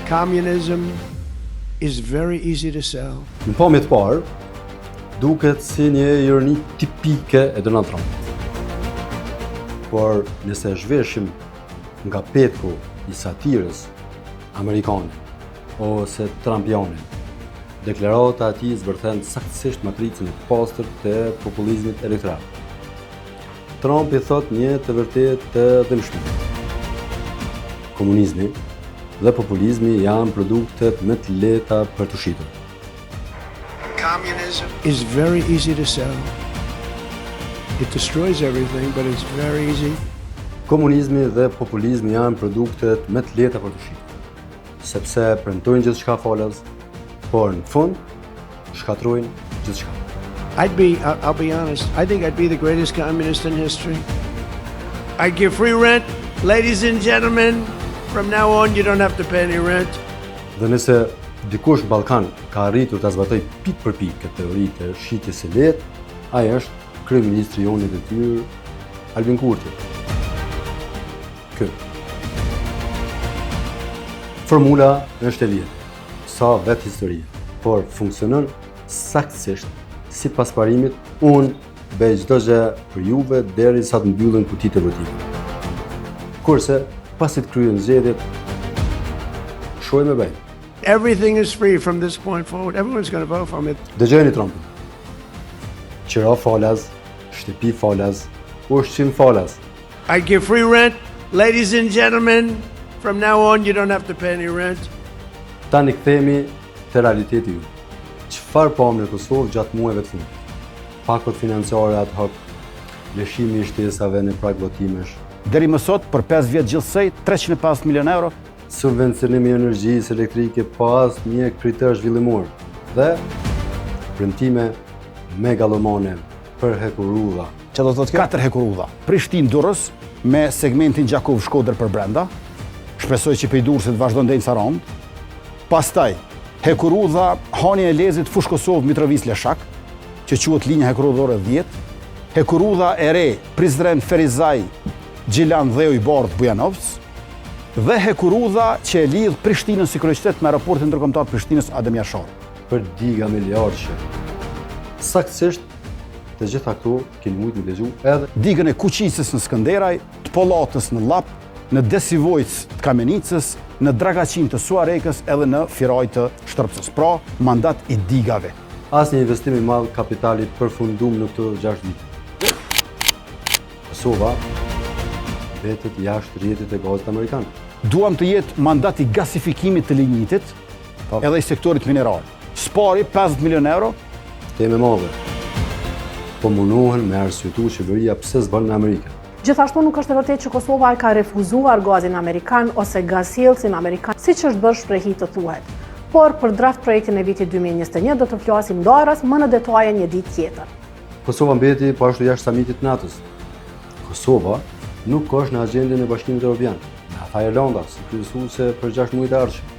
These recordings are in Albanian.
Communism is very easy to sell. Në pamje të parë, duket si një ironi tipike e Donald Trumpit. Por nëse zhveshim nga petku i satirës amerikane ose trumpiane, deklarata e tij zbërthen saktësisht matricën e pastër të populizmit elektoral. Trumpi thot një të vërtetë të dëmshme. Komunizmi dhe populizmi janë produktet më të lehta për të shitur. Communism is very easy to sell. It destroys everything, but it's very easy. Komunizmi dhe populizmi janë produktet më të lehta për të shitur, sepse premtojnë gjithçka falas, por në fund shkatrojnë gjithçka. I'll be honest, I think I'd be the greatest communist in history. I'd give free rent, ladies and gentlemen. From now on, you don't have to pay any rent. Dhe nëse dikush në Ballkan ka arritur ta zbatoj pikë për pikë këtë teori të shitjes së lehtë, ai është kryeministri jonë i detyrë, Albin Kurti. Formula është e vjetër, sa vetë historie, por funksionon saktësisht sipas parimit, unë bëj çdo gjë për juve derisa të mbyllen kutitë e votimit. Kurse pasi të kryen zgjedhjet, shojmë bëj. Everything is free from this point forward. Everyone's going to vote for me. Dëgjoni Trumpin. Qira falas, shtëpi falas, ushqim falas. I give free rent, ladies and gentlemen. From now on, you don't have to pay any rent. Tani kthehemi te realiteti ju. Çfarë pam në Kosovë gjatë muajve të fundit? Pakot financiare ad hoc, lëshimi i shtesave në prag votimesh. Deri më sot, për 5 vjet gjithsej, 350 milion euro. Subvencionimi i energjisë elektrike pas një kriter zhvillimor dhe premtime megalomane për hekurudha. Që do të thotë 4 hekurudha. Prishtinë-Durrës me segmentin Gjakov-Shkodër për brenda. Shpresoj që prej Durrësit vazhdon deri në Saran. Pastaj hekurudha Hani e Lezit Fush Kosovë Mitrovic-Leshak, që quhet linja hekurudhore 10. Hekurudha e re Prizren Ferizaj Gjilan Dheu i Bardh Bujanovc. Dhe hekurudha që e lidh Prishtinën si kryeqytet me aeroportin ndërkombëtar Prishtinës Adem Jashar. Për diga miliardëshe. Saktësisht të gjitha këto keni mujtë me lexu edhe digën e Kuqicës në Skënderaj, të Pollatës në Llap, në Desivojc të Kamenicës, në Dragaqin të Suarekës edhe në Firaj të Shtrpcës. Pra, mandat i digave. Asnjë investim i madh kapitali përfundum në këto 6 vite. Kosova vetet jashtë rrjetit e gazit amerikan. Duam të jetë mandati gasifikimit të lignitit edhe i sektorit mineral. Spari 50 milion euro. Temë madhe. Po munohen me arsyetu qeveria pse s'bën në Amerikën. Gjithashtu nuk është e vërtetë që Kosova ka refuzuar gazin amerikan ose gazsjellësin amerikan, siç është bërë shprehi të thuhet. Por për draft projektin e vitit 2021 do të flasim ndarës më në detaje një ditë tjetër. Kosova mbeti po ashtu jashtë samitit NATO-s. Kosova nuk është në agjendën e Bashkimit Evropian, tha Irlanda si kryesuese për 6 muaj të ardhshëm.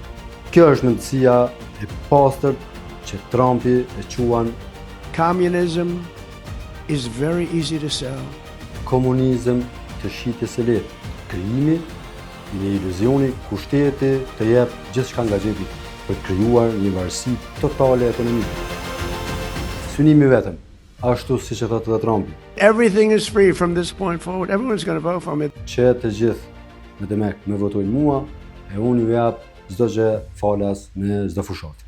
Kjo është mendësia e pastërt që Trumpi e quan Communism is very easy to sell. Komunizëm të shitjes së lehtë, krijimi i një iluzioni ku shteti të jep gjithçka nga xhepi për të krijuar një varësi totale ekonomike. Synimi vetëm, ashtu siç e thotë Trumpi. Everything is free from this point forward. Everyone's going to vote for me. Që të gjithë me votojnë mua e unë ju jap çdo gjë falas në çdo fushat.